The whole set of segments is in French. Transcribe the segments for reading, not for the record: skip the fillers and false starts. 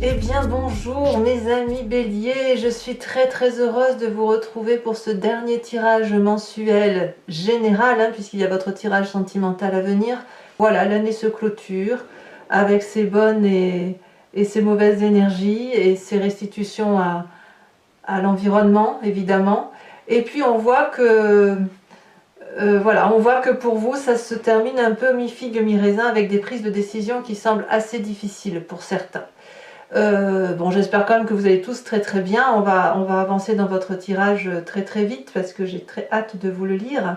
Eh bien bonjour mes amis béliers, je suis très heureuse de vous retrouver pour ce dernier tirage mensuel général, puisqu'il y a votre tirage sentimental à venir. Voilà, l'année se clôture avec ses bonnes et ses mauvaises énergies et ses restitutions à l'environnement évidemment. Et puis on voit que voilà, on voit que pour vous ça se termine un peu mi-figue mi-raisin avec des prises de décision qui semblent assez difficiles pour certains. Bon, j'espère quand même que vous allez tous très bien. On va avancer dans votre tirage très vite parce que j'ai très hâte de vous le lire.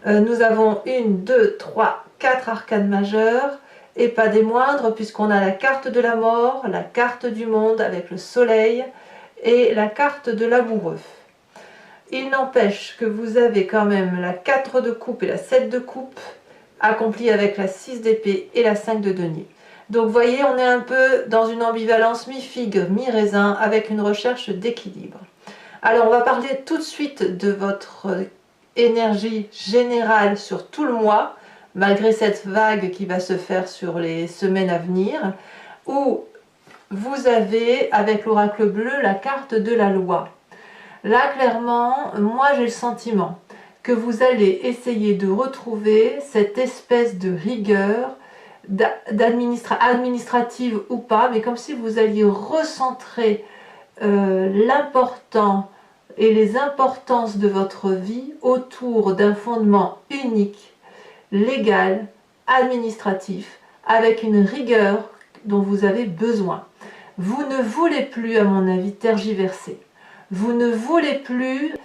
Nous avons 1, 2, 3, 4 arcanes majeures et pas des moindres, puisqu'on a la carte de la mort, la carte du monde avec le soleil et la carte de l'amoureux. Il n'empêche que vous avez quand même la 4 de coupe et la 7 de coupe accomplie avec la 6 d'épée et la 5 de denier. Donc vous voyez, on est un peu dans une ambivalence mi-figue, mi-raisin, avec une recherche d'équilibre. Alors on va parler tout de suite de votre énergie générale sur tout le mois, malgré cette vague qui va se faire sur les semaines à venir, où vous avez, avec l'oracle bleu, la carte de la loi. Là, clairement, moi j'ai le sentiment que vous allez essayer de retrouver cette espèce de rigueur, administrative ou pas, mais comme si vous alliez recentrer l'important et les importances de votre vie autour d'un fondement unique, légal, administratif, avec une rigueur dont vous avez besoin. Vous ne voulez plus, à mon avis, tergiverser. Vous ne voulez plus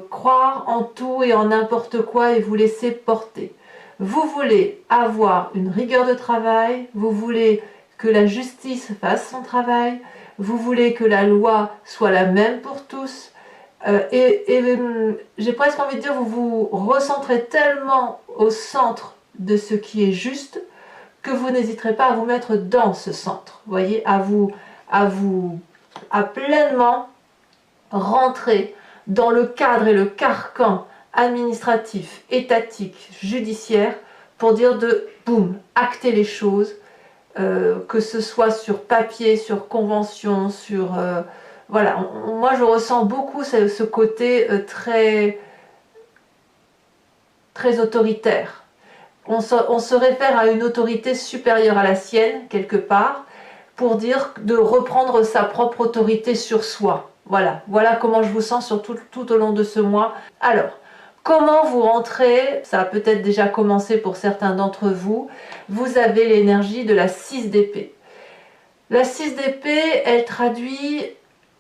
croire en tout et en n'importe quoi et vous laisser porter. Vous voulez avoir une rigueur de travail, vous voulez que la justice fasse son travail, vous voulez que la loi soit la même pour tous, j'ai presque envie de dire, vous vous recentrez tellement au centre de ce qui est juste que vous n'hésiterez pas à vous mettre dans ce centre, voyez, à pleinement rentrer dans le cadre et le carcan administratif, étatique, judiciaire, pour dire de boum, acter les choses, que ce soit sur papier, sur convention, sur voilà. Moi je ressens beaucoup ce côté très autoritaire. On se réfère à une autorité supérieure à la sienne quelque part, pour dire de reprendre sa propre autorité sur soi. Voilà comment je vous sens sur tout au long de ce mois. Alors, comment vous rentrez? Ça a peut-être déjà commencé pour certains d'entre vous. Vous avez l'énergie de la 6 d'épée. La 6 d'épée, elle traduit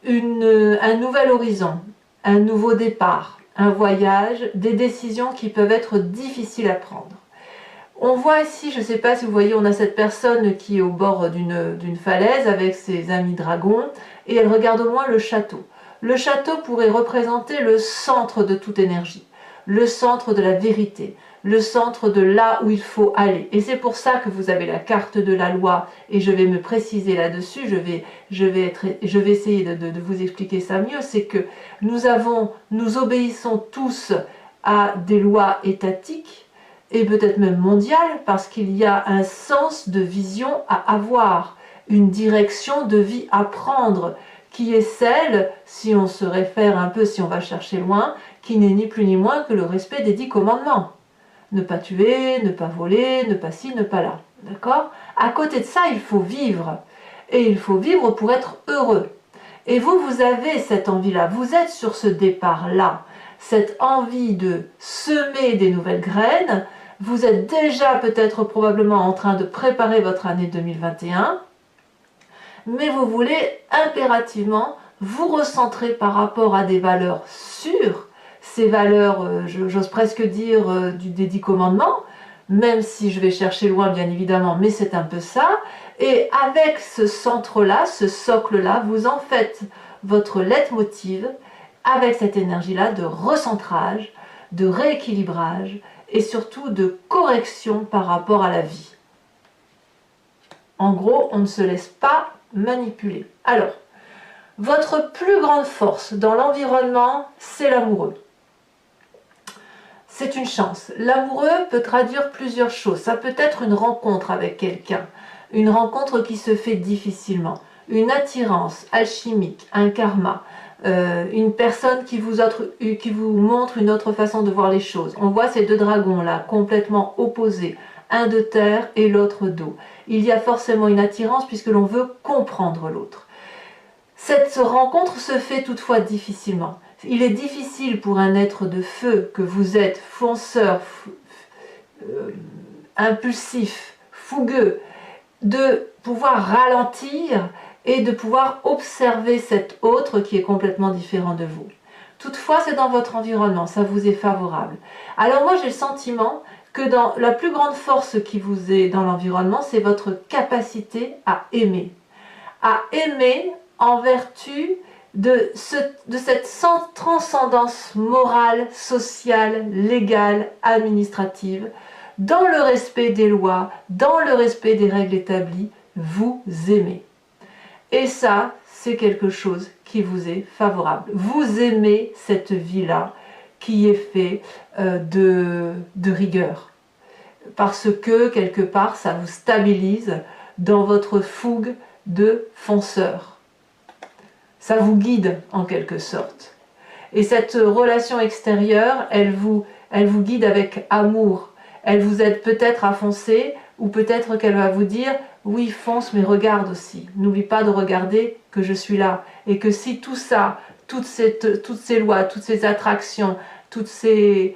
un nouvel horizon, un nouveau départ, un voyage, des décisions qui peuvent être difficiles à prendre. On voit ici, je ne sais pas si vous voyez, on a cette personne qui est au bord d'une falaise avec ses amis dragons et elle regarde au loin le château. Le château pourrait représenter le centre de toute énergie, le centre de la vérité, le centre de là où il faut aller. Et c'est pour ça que vous avez la carte de la loi et je vais me préciser là-dessus, je vais essayer de vous expliquer ça mieux. C'est que nous obéissons tous à des lois étatiques, et peut-être même mondiale, parce qu'il y a un sens de vision à avoir, une direction de vie à prendre, qui est celle, si on se réfère un peu, si on va chercher loin, qui n'est ni plus ni moins que le respect des 10 commandements. Ne pas tuer, ne pas voler, ne pas ci, ne pas là. D'accord? À côté de ça, il faut vivre. Et il faut vivre pour être heureux. Et vous avez cette envie-là, vous êtes sur ce départ-là, cette envie de semer des nouvelles graines. Vous êtes déjà peut-être probablement en train de préparer votre année 2021, mais vous voulez impérativement vous recentrer par rapport à des valeurs sûres, ces valeurs, j'ose presque dire, des 10 commandements, même si je vais chercher loin bien évidemment, mais c'est un peu ça. Et avec ce centre-là, ce socle-là, vous en faites votre leitmotiv avec cette énergie-là de recentrage, de rééquilibrage, et surtout de correction par rapport à la vie. En gros, on ne se laisse pas manipuler. Alors, votre plus grande force dans l'environnement, c'est l'amoureux. C'est une chance. L'amoureux peut traduire plusieurs choses. Ça peut être une rencontre avec quelqu'un, une rencontre qui se fait difficilement, une attirance alchimique, un karma, une personne qui vous montre une autre façon de voir les choses. On voit ces deux dragons là complètement opposés, un de terre et l'autre d'eau. Il y a forcément une attirance puisque l'on veut comprendre l'autre. Cette rencontre se fait toutefois difficilement. Il est difficile pour un être de feu que vous êtes, fonceur, impulsif, fougueux, de pouvoir ralentir et de pouvoir observer cet autre qui est complètement différent de vous. Toutefois, c'est dans votre environnement, ça vous est favorable. Alors moi, j'ai le sentiment que dans la plus grande force qui vous est dans l'environnement, c'est votre capacité à aimer. À aimer en vertu de cette transcendance morale, sociale, légale, administrative, dans le respect des lois, dans le respect des règles établies, vous aimez. Et ça, c'est quelque chose qui vous est favorable. Vous aimez cette vie-là qui est faite de rigueur. Parce que, quelque part, ça vous stabilise dans votre fougue de fonceur. Ça vous guide en quelque sorte. Et cette relation extérieure, elle vous guide avec amour. Elle vous aide peut-être à foncer, ou peut-être qu'elle va vous dire « Oui, fonce, mais regarde aussi. N'oublie pas de regarder que je suis là. » Et que si tout ça, toutes ces lois, toutes ces attractions, toutes ces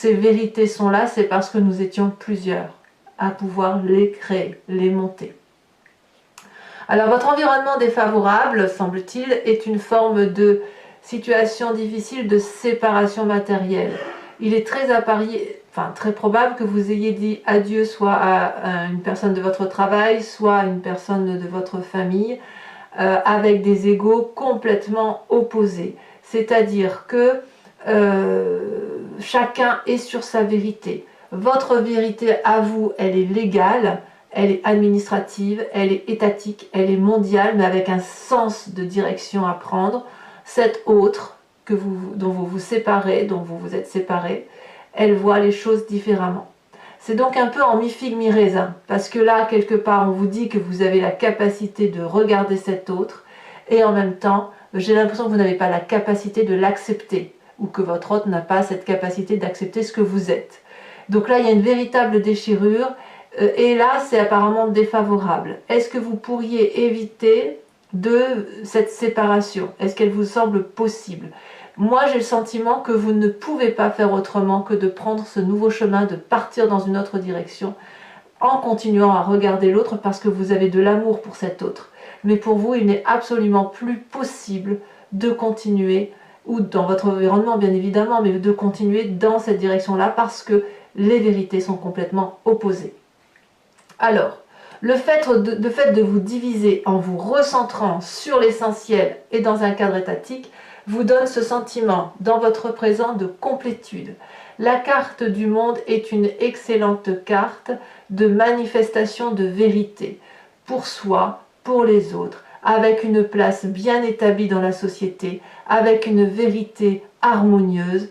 vérités sont là, c'est parce que nous étions plusieurs à pouvoir les créer, les monter. Alors votre environnement défavorable, semble-t-il, est une forme de situation difficile de séparation matérielle. Il est très probable que vous ayez dit adieu soit à une personne de votre travail, soit à une personne de votre famille, avec des égos complètement opposés. C'est-à-dire que chacun est sur sa vérité. Votre vérité à vous, elle est légale, elle est administrative, elle est étatique, elle est mondiale, mais avec un sens de direction à prendre. Cette autre dont vous vous séparez, dont vous vous êtes séparés, elle voit les choses différemment. C'est donc un peu en mi-figue, mi-raisin, parce que là, quelque part, on vous dit que vous avez la capacité de regarder cet autre, et en même temps, j'ai l'impression que vous n'avez pas la capacité de l'accepter, ou que votre autre n'a pas cette capacité d'accepter ce que vous êtes. Donc là, il y a une véritable déchirure, et là, c'est apparemment défavorable. Est-ce que vous pourriez éviter cette séparation? Est-ce qu'elle vous semble possible? Moi, j'ai le sentiment que vous ne pouvez pas faire autrement que de prendre ce nouveau chemin, de partir dans une autre direction, en continuant à regarder l'autre parce que vous avez de l'amour pour cet autre. Mais pour vous, il n'est absolument plus possible de continuer, ou dans votre environnement bien évidemment, mais de continuer dans cette direction-là parce que les vérités sont complètement opposées. Alors, le fait de vous diviser en vous recentrant sur l'essentiel et dans un cadre étatique vous donne ce sentiment dans votre présent de complétude. La carte du monde est une excellente carte de manifestation de vérité pour soi, pour les autres, avec une place bien établie dans la société, avec une vérité harmonieuse,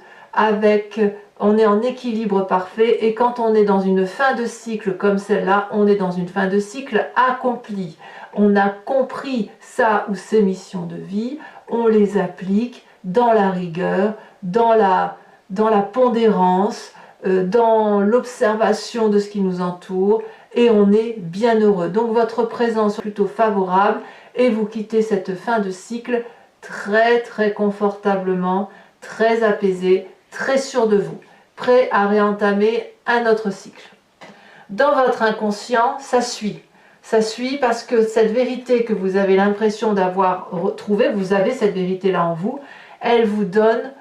on est en équilibre parfait, et quand on est dans une fin de cycle comme celle-là, on est dans une fin de cycle accomplie. On a compris ça ou ces missions de vie, on les applique dans la rigueur, dans la pondérance, dans l'observation de ce qui nous entoure, et on est bien heureux. Donc votre présence est plutôt favorable, et vous quittez cette fin de cycle très très confortablement, très apaisé, très sûr de vous, prêt à réentamer un autre cycle. Dans votre inconscient, ça suit. Ça suit parce que cette vérité que vous avez l'impression d'avoir retrouvée, vous avez cette vérité-là en vous, elle vous donne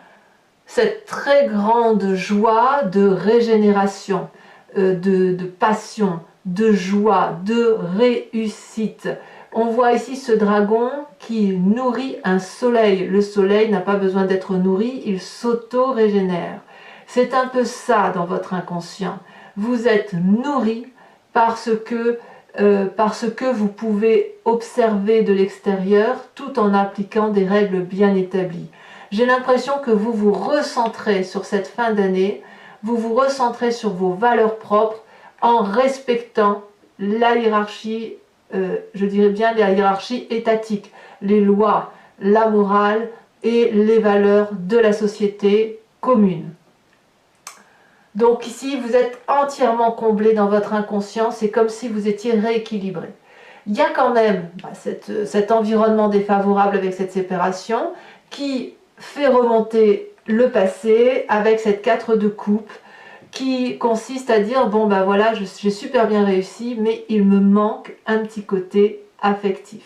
cette très grande joie de régénération, de passion, de joie, de réussite. On voit ici ce dragon qui nourrit un soleil. Le soleil n'a pas besoin d'être nourri, il s'auto-régénère. C'est un peu ça dans votre inconscient. Vous êtes nourri parce que vous pouvez observer de l'extérieur tout en appliquant des règles bien établies. J'ai l'impression que vous vous recentrez sur cette fin d'année, vous vous recentrez sur vos valeurs propres en respectant la hiérarchie je dirais bien la hiérarchie étatique, les lois, la morale et les valeurs de la société commune. Donc ici, vous êtes entièrement comblé dans votre inconscient, c'est comme si vous étiez rééquilibré. Il y a quand même cet environnement défavorable avec cette séparation qui fait remonter le passé avec cette 4 de coupe qui consiste à dire, bon ben voilà, j'ai super bien réussi, mais il me manque un petit côté affectif.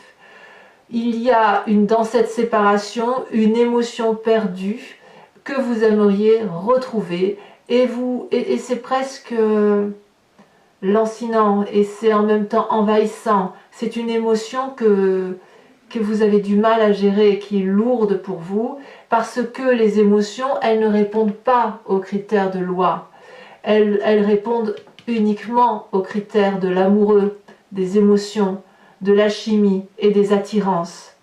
Il y a dans cette séparation une émotion perdue que vous aimeriez retrouver et c'est presque lancinant et c'est en même temps envahissant. C'est une émotion que vous avez du mal à gérer, qui est lourde pour vous, parce que les émotions, elles ne répondent pas aux critères de loi. Elles répondent uniquement aux critères de l'amoureux, des émotions, de la chimie et des attirances.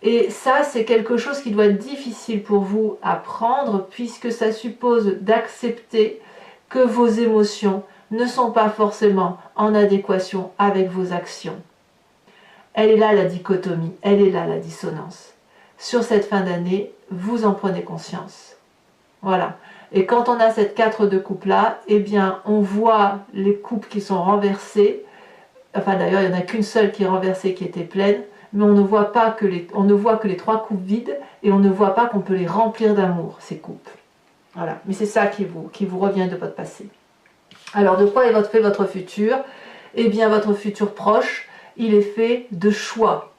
Et ça, c'est quelque chose qui doit être difficile pour vous à prendre, puisque ça suppose d'accepter que vos émotions ne sont pas forcément en adéquation avec vos actions. Elle est là la dichotomie, elle est là la dissonance. Sur cette fin d'année, vous en prenez conscience. Voilà. Et quand on a cette 4 de coupe là, eh bien, on voit les coupes qui sont renversées. Enfin, d'ailleurs, il n'y en a qu'une seule qui est renversée, qui était pleine. Mais on ne voit pas on ne voit que les 3 coupes vides et on ne voit pas qu'on peut les remplir d'amour, ces coupes. Voilà. Mais c'est ça qui vous revient de votre passé. Alors, de quoi est fait votre futur? Eh bien, votre futur proche, il est fait de choix.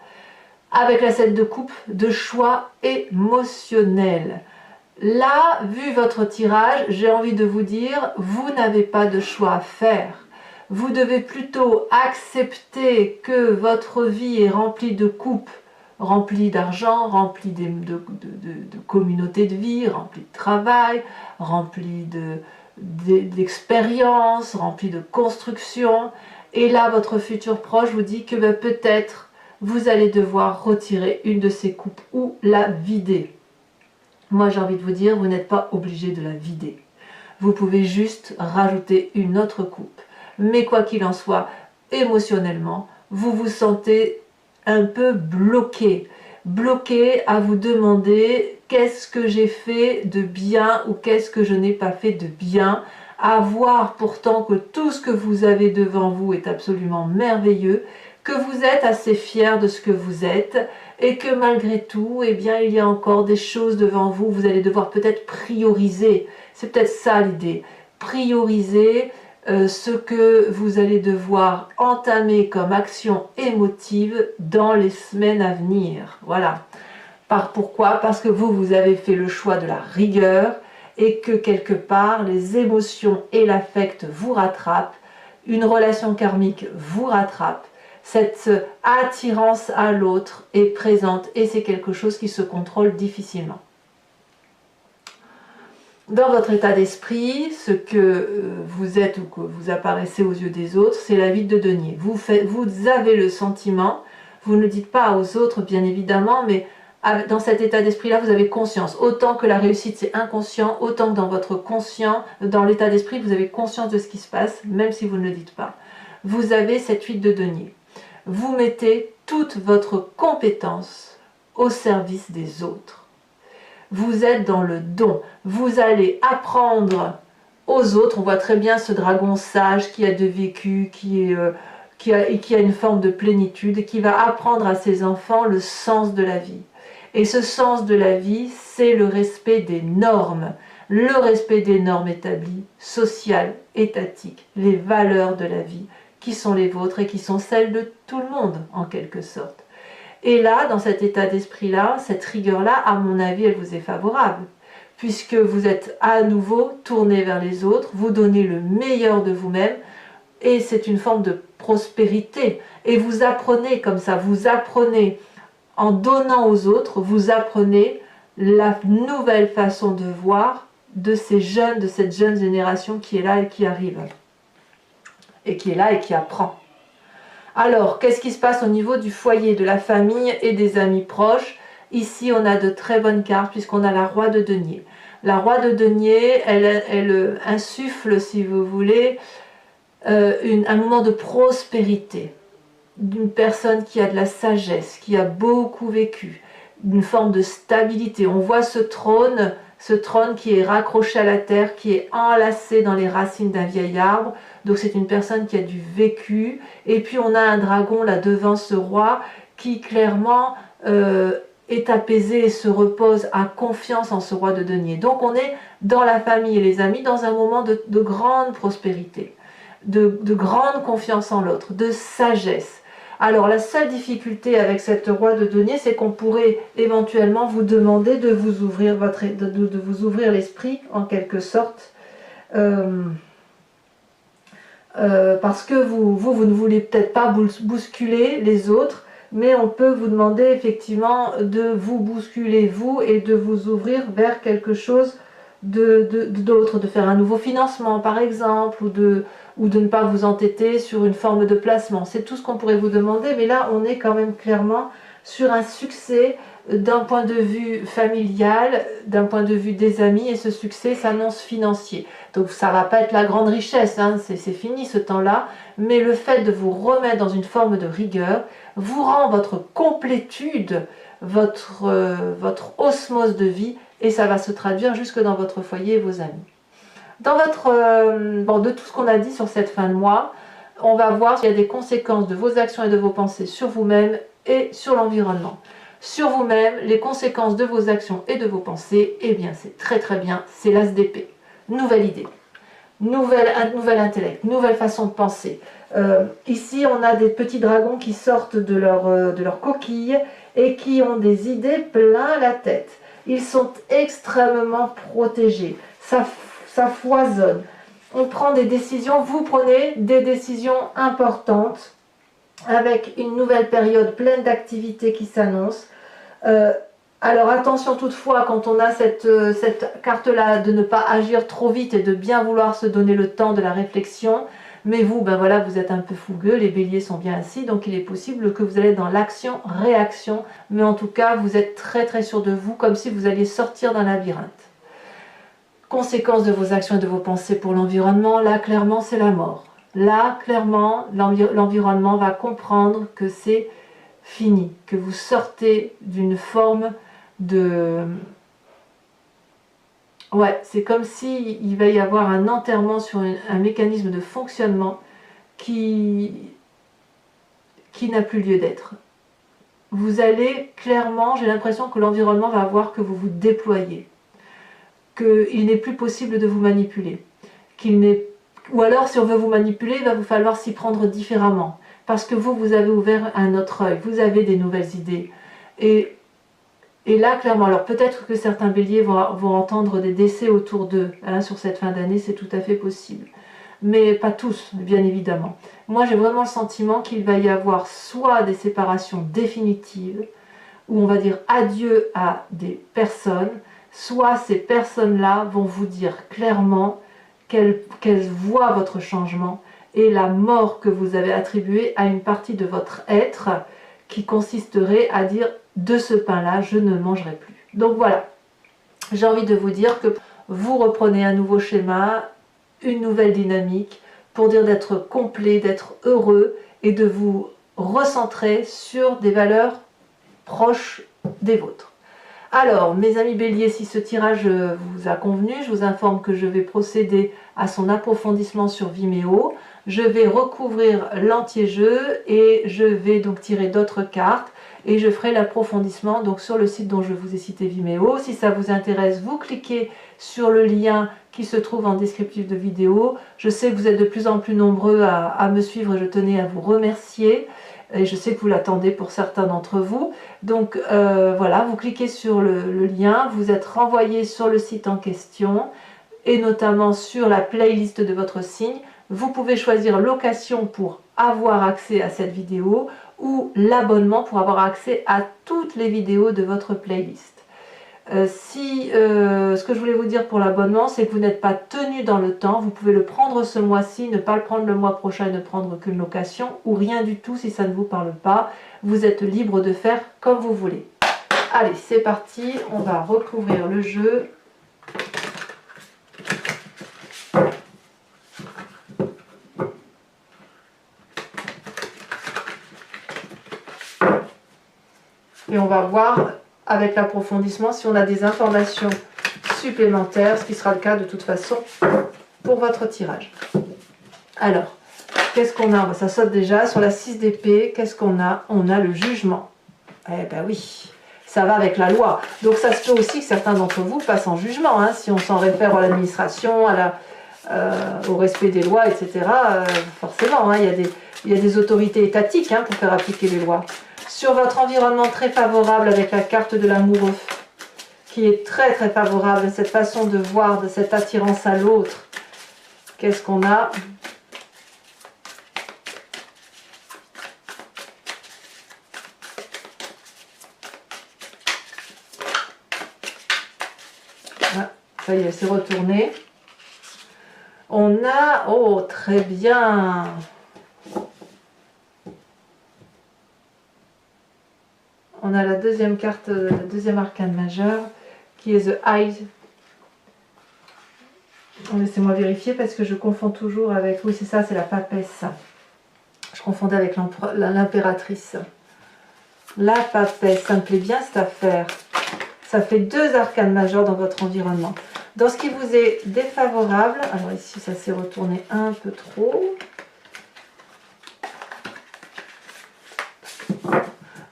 Avec la 7 de coupe, de choix émotionnels. Là, vu votre tirage, j'ai envie de vous dire, vous n'avez pas de choix à faire. Vous devez plutôt accepter que votre vie est remplie de coupes, remplie d'argent, remplie de communauté de vie, remplie de travail, remplie d'expérience, remplie de construction. Et là, votre futur proche vous dit que peut-être vous allez devoir retirer une de ces coupes ou la vider. Moi, j'ai envie de vous dire, vous n'êtes pas obligé de la vider. Vous pouvez juste rajouter une autre coupe. Mais quoi qu'il en soit, émotionnellement, vous vous sentez un peu bloqué. Bloqué à vous demander qu'est-ce que j'ai fait de bien ou qu'est-ce que je n'ai pas fait de bien. À voir pourtant que tout ce que vous avez devant vous est absolument merveilleux, que vous êtes assez fier de ce que vous êtes et que malgré tout, eh bien, il y a encore des choses devant vous. Vous allez devoir peut-être prioriser. C'est peut-être ça l'idée. Prioriser ce que vous allez devoir entamer comme action émotive dans les semaines à venir. Voilà. Pourquoi? Parce que vous avez fait le choix de la rigueur et que quelque part, les émotions et l'affect vous rattrapent. Une relation karmique vous rattrape. Cette attirance à l'autre est présente et c'est quelque chose qui se contrôle difficilement. Dans votre état d'esprit, ce que vous êtes ou que vous apparaissez aux yeux des autres, c'est la vide de denier. Vous avez le sentiment, vous ne le dites pas aux autres bien évidemment, mais dans cet état d'esprit-là, vous avez conscience. Autant que la réussite c'est inconscient, autant que dans votre conscient, dans l'état d'esprit, vous avez conscience de ce qui se passe, même si vous ne le dites pas. Vous avez cette vide de denier. Vous mettez toute votre compétence au service des autres. Vous êtes dans le don. Vous allez apprendre aux autres. On voit très bien ce dragon sage qui a de vécu, qui a une forme de plénitude et qui va apprendre à ses enfants le sens de la vie. Et ce sens de la vie, c'est le respect des normes. Le respect des normes établies, sociales, étatiques, les valeurs de la vie, qui sont les vôtres et qui sont celles de tout le monde, en quelque sorte. Et là, dans cet état d'esprit-là, cette rigueur-là, à mon avis, elle vous est favorable, puisque vous êtes à nouveau tourné vers les autres, vous donnez le meilleur de vous-même, et c'est une forme de prospérité. Et vous apprenez comme ça, vous apprenez, en donnant aux autres, vous apprenez la nouvelle façon de voir de ces jeunes, de cette jeune génération qui est là et qui arrive. Et qui est là et qui apprend. Alors, qu'est-ce qui se passe au niveau du foyer, de la famille et des amis proches? Ici, on a de très bonnes cartes puisqu'on a la roi de denier. La roi de denier, elle insuffle, si vous voulez, un moment de prospérité. d'une personne qui a de la sagesse, qui a beaucoup vécu, une forme de stabilité. On voit ce trône qui est raccroché à la terre, qui est enlacé dans les racines d'un vieil arbre. Donc c'est une personne qui a du vécu. Et puis on a un dragon là devant ce roi qui clairement est apaisé et se repose, a confiance en ce roi de denier. Donc on est dans la famille et les amis dans un moment de grande prospérité, de grande confiance en l'autre, de sagesse. Alors la seule difficulté avec cette roi de denier, c'est qu'on pourrait éventuellement vous demander de vous ouvrir de vous ouvrir l'esprit en quelque sorte, parce que vous ne voulez peut-être pas bousculer les autres, mais on peut vous demander effectivement de vous bousculer vous et de vous ouvrir vers quelque chose d'autre, de faire un nouveau financement par exemple, ou de ne pas vous entêter sur une forme de placement. C'est tout ce qu'on pourrait vous demander, mais là on est quand même clairement sur un succès d'un point de vue familial, d'un point de vue des amis, et ce succès s'annonce financier. Donc ça va pas être la grande richesse, hein, c'est fini ce temps-là, mais le fait de vous remettre dans une forme de rigueur vous rend votre complétude, votre osmose de vie, et ça va se traduire jusque dans votre foyer et vos amis. Dans de tout ce qu'on a dit sur cette fin de mois, on va voir s'il y a des conséquences de vos actions et de vos pensées sur vous-même et sur l'environnement. Sur vous-même, les conséquences de vos actions et de vos pensées, eh bien c'est très très bien, c'est l'as d'épée. Nouvelle idée, nouvel intellect, nouvelle façon de penser. Ici, on a des petits dragons qui sortent de leur coquille et qui ont des idées plein la tête. Ils sont extrêmement protégés. Ça foisonne. On prend des décisions, vous prenez des décisions importantes avec une nouvelle période pleine d'activités qui s'annonce. Alors attention toutefois, quand on a cette carte-là, de ne pas agir trop vite et de bien vouloir se donner le temps de la réflexion. Mais vous, ben voilà, vous êtes un peu fougueux, les béliers sont bien ainsi, donc il est possible que vous allez dans l'action-réaction. Mais en tout cas, vous êtes très très sûr de vous, comme si vous alliez sortir d'un labyrinthe. Conséquences de vos actions et de vos pensées pour l'environnement, là clairement c'est la mort. Là clairement l'environnement va comprendre que c'est fini, que vous sortez d'une forme de... Ouais, c'est comme s'il va y avoir un enterrement sur un mécanisme de fonctionnement qui n'a plus lieu d'être. Vous allez clairement, j'ai l'impression que l'environnement va voir que vous vous déployez, qu'il n'est plus possible de vous manipuler, ou alors si on veut vous manipuler, il va vous falloir s'y prendre différemment, parce que vous avez ouvert un autre œil, vous avez des nouvelles idées, et là clairement, alors peut-être que certains béliers vont entendre des décès autour d'eux, hein, sur cette fin d'année, c'est tout à fait possible, mais pas tous, bien évidemment. Moi j'ai vraiment le sentiment qu'il va y avoir soit des séparations définitives, où on va dire adieu à des personnes, soit ces personnes-là vont vous dire clairement qu'elles voient votre changement et la mort que vous avez attribuée à une partie de votre être qui consisterait à dire de ce pain-là, je ne mangerai plus. Donc voilà, j'ai envie de vous dire que vous reprenez un nouveau schéma, une nouvelle dynamique pour dire d'être complet, d'être heureux et de vous recentrer sur des valeurs proches des vôtres. Alors, mes amis béliers, si ce tirage vous a convenu, je vous informe que je vais procéder à son approfondissement sur Vimeo. Je vais recouvrir l'anti-jeu et je vais donc tirer d'autres cartes et je ferai l'approfondissement donc sur le site dont je vous ai cité Vimeo. Si ça vous intéresse, vous cliquez sur le lien qui se trouve en descriptif de vidéo. Je sais que vous êtes de plus en plus nombreux à me suivre et je tenais à vous remercier. Et je sais que vous l'attendez pour certains d'entre vous. Donc voilà, vous cliquez sur le lien, vous êtes renvoyé sur le site en question et notamment sur la playlist de votre signe. Vous pouvez choisir location pour avoir accès à cette vidéo ou l'abonnement pour avoir accès à toutes les vidéos de votre playlist. Ce que je voulais vous dire pour l'abonnement, c'est que vous n'êtes pas tenu dans le temps, vous pouvez le prendre ce mois-ci, ne pas le prendre le mois prochain et ne prendre qu'une location, ou rien du tout si ça ne vous parle pas. Vous êtes libre de faire comme vous voulez. Allez, c'est parti, on va recouvrir le jeu. Et on va voir avec l'approfondissement si on a des informations supplémentaires, ce qui sera le cas de toute façon pour votre tirage. Alors, qu'est-ce qu'on a? Ça saute déjà. Sur la 6 d'épée, qu'est-ce qu'on a? On a le jugement. Eh ben oui, ça va avec la loi. Donc ça se peut aussi que certains d'entre vous passent en jugement, hein, si on s'en réfère à l'administration, au respect des lois, etc. Forcément, hein, il y a des autorités étatiques, hein, pour faire appliquer les lois. Sur votre environnement très favorable avec la carte de l'amoureux, qui est très très favorable, cette façon de voir, de cette attirance à l'autre. Qu'est-ce qu'on a? Ah, ça y est, c'est retourné. On a... Oh, très bien. On a la deuxième carte, le deuxième arcane majeur, qui est The Eye. Laissez-moi vérifier parce que je confonds toujours avec... Oui, c'est ça, c'est la papesse. Je confondais avec l'impératrice. La papesse, ça me plaît bien cette affaire. Ça fait 2 arcanes majeurs dans votre environnement. Dans ce qui vous est défavorable, alors ici ça s'est retourné un peu trop.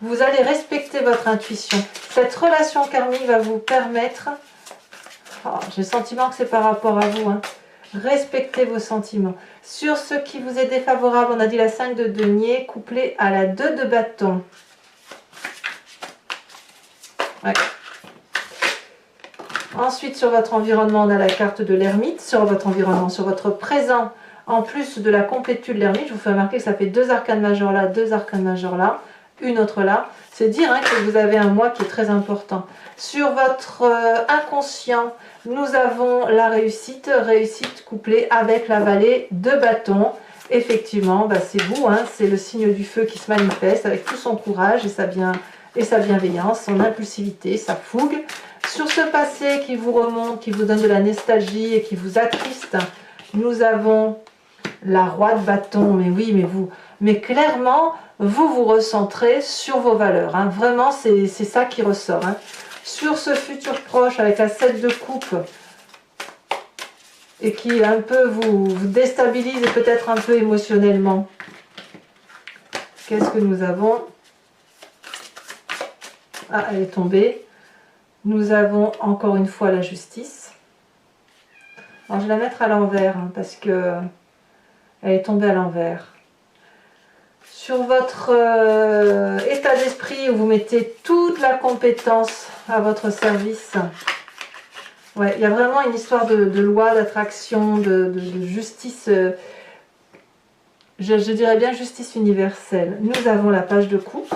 Vous allez respecter votre intuition. Cette relation karmique va vous permettre... Oh, j'ai le sentiment que c'est par rapport à vous. Hein. Respectez vos sentiments. Sur ce qui vous est défavorable, on a dit la 5 de denier couplée à la 2 de bâton. Ouais. Ensuite, sur votre environnement, on a la carte de l'ermite. Sur votre environnement, sur votre présent, en plus de la complétude de l'ermite, je vous fais remarquer que ça fait 2 arcanes majeurs là, 2 arcanes majeurs là, une autre là. C'est dire, hein, que vous avez un mois qui est très important. Sur votre inconscient, nous avons la réussite, réussite couplée avec la vallée de bâton. Effectivement, bah c'est vous, hein, c'est le signe du feu qui se manifeste avec tout son courage et sa bienveillance, son impulsivité, sa fougue. Sur ce passé qui vous remonte, qui vous donne de la nostalgie et qui vous attriste, nous avons la roi de bâton. Mais oui, mais clairement, vous vous recentrez sur vos valeurs. Hein. Vraiment, c'est ça qui ressort. Hein. Sur ce futur proche avec la 7 de coupe et qui un peu vous déstabilise et peut-être un peu émotionnellement. Qu'est-ce que nous avons? Ah, elle est tombée. Nous avons encore une fois la justice. Alors, je vais la mettre à l'envers, hein, parce que elle est tombée à l'envers. Sur votre état d'esprit où vous mettez toute la compétence à votre service. Ouais, il y a vraiment une histoire de loi, d'attraction, de justice. Je dirais bien justice universelle. Nous avons la page de coupe.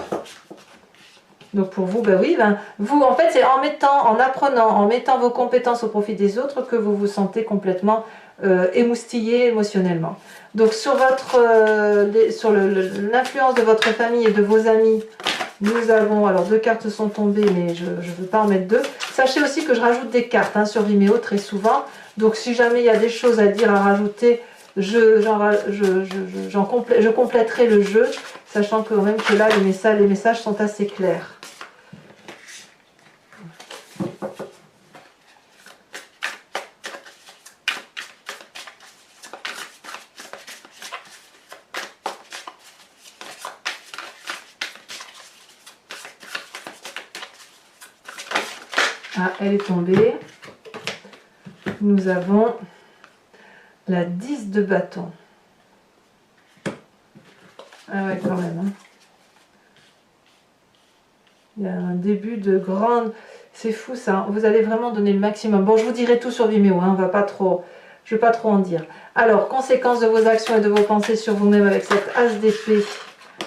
Donc pour vous, ben oui, vous en fait c'est en apprenant, en mettant vos compétences au profit des autres que vous vous sentez complètement émoustillé émotionnellement. Donc sur l'influence de votre famille et de vos amis, nous avons, alors 2 cartes sont tombées mais je ne veux pas en mettre 2. Sachez aussi que je rajoute des cartes, hein, sur Vimeo très souvent, donc si jamais il y a des choses à dire, à rajouter, je compléterai le jeu, sachant quand même que là les messages sont assez clairs. Ah, elle est tombée. Nous avons la 10 de bâton. Ah ouais, quand même. Hein. Il y a un début de grande... C'est fou ça, hein. Vous allez vraiment donner le maximum. Bon, je vous dirai tout sur Vimeo, hein. Je ne vais pas trop en dire. Alors, conséquences de vos actions et de vos pensées sur vous-même avec cette as d'épée.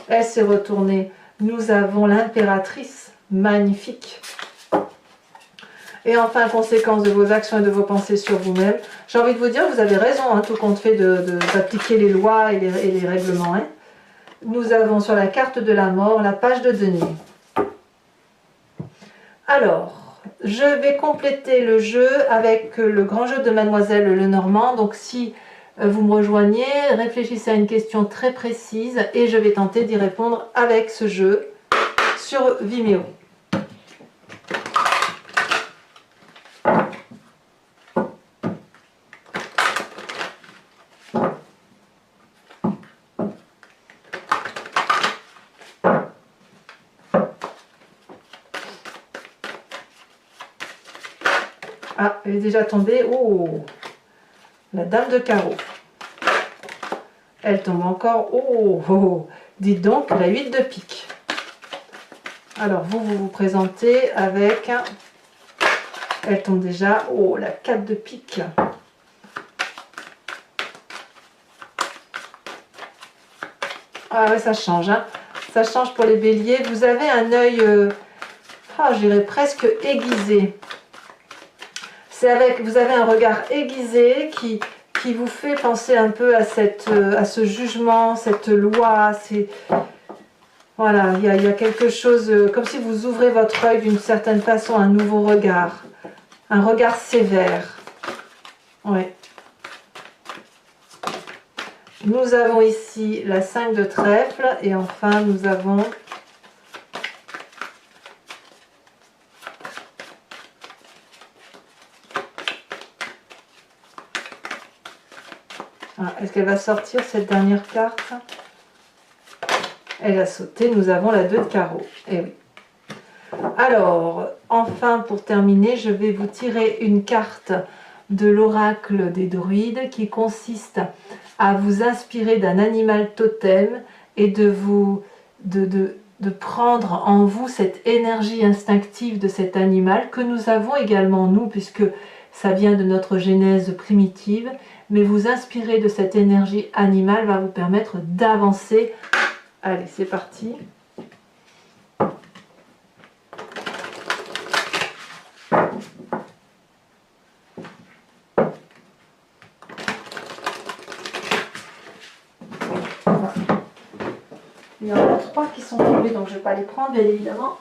Elle s'est retournée. Nous avons l'impératrice. Magnifique. Et enfin, conséquence de vos actions et de vos pensées sur vous-même. J'ai envie de vous dire, vous avez raison, hein, tout compte fait d'appliquer les lois et les règlements. Hein. Nous avons sur la carte de la mort la page de denier. Alors, je vais compléter le jeu avec le grand jeu de Mademoiselle Lenormand. Donc si vous me rejoignez, réfléchissez à une question très précise et je vais tenter d'y répondre avec ce jeu sur Vimeo. Ah, elle est déjà tombée. Oh, la dame de carreau. Elle tombe encore. Oh, oh, oh. Dites donc, la 8 de pique. Alors, vous présentez avec... Elle tombe déjà. Oh, la 4 de pique. Ah ouais, ça change. Hein. Ça change pour les béliers. Vous avez un œil, je dirais presque aiguisé. C'est avec, vous avez un regard aiguisé qui vous fait penser un peu à ce jugement, cette loi. Voilà, il y a quelque chose, comme si vous ouvrez votre œil d'une certaine façon, un nouveau regard. Un regard sévère. Ouais. Nous avons ici la 5 de trèfle et enfin nous avons est-ce qu'elle va sortir cette dernière carte? Elle a sauté, nous avons la 2 de carreau. Eh oui. Alors, enfin pour terminer, je vais vous tirer une carte de l'oracle des druides qui consiste à vous inspirer d'un animal totem et de prendre en vous cette énergie instinctive de cet animal que nous avons également nous, puisque ça vient de notre genèse primitive, mais vous inspirer de cette énergie animale va vous permettre d'avancer. Allez, c'est parti. Il y en a 3 qui sont tombés, donc je ne vais pas les prendre, bien évidemment.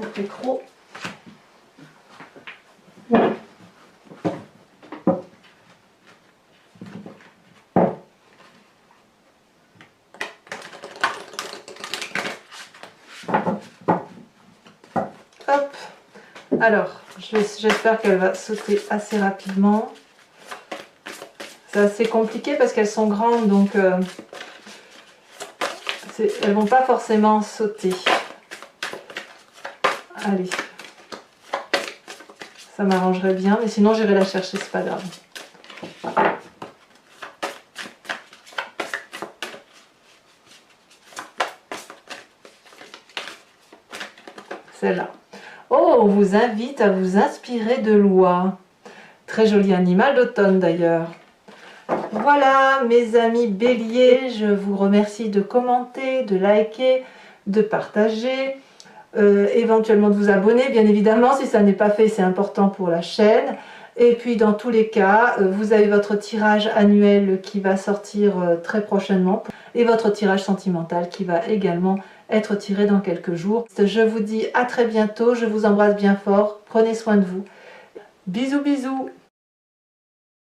Ça fait trop. Hop. Alors, j'espère qu'elle va sauter assez rapidement. C'est assez compliqué parce qu'elles sont grandes, donc elles vont pas forcément sauter. Allez. Ça m'arrangerait bien, mais sinon j'irai la chercher, c'est pas grave. Celle-là. Oh, on vous invite à vous inspirer de l'oie. Très joli animal d'automne d'ailleurs. Voilà mes amis béliers, je vous remercie de commenter, de liker, de partager, éventuellement de vous abonner, bien évidemment, si ça n'est pas fait, c'est important pour la chaîne. Et puis dans tous les cas, vous avez votre tirage annuel qui va sortir très prochainement et votre tirage sentimental qui va également être tiré dans quelques jours. Je vous dis à très bientôt, je vous embrasse bien fort, prenez soin de vous. Bisous bisous.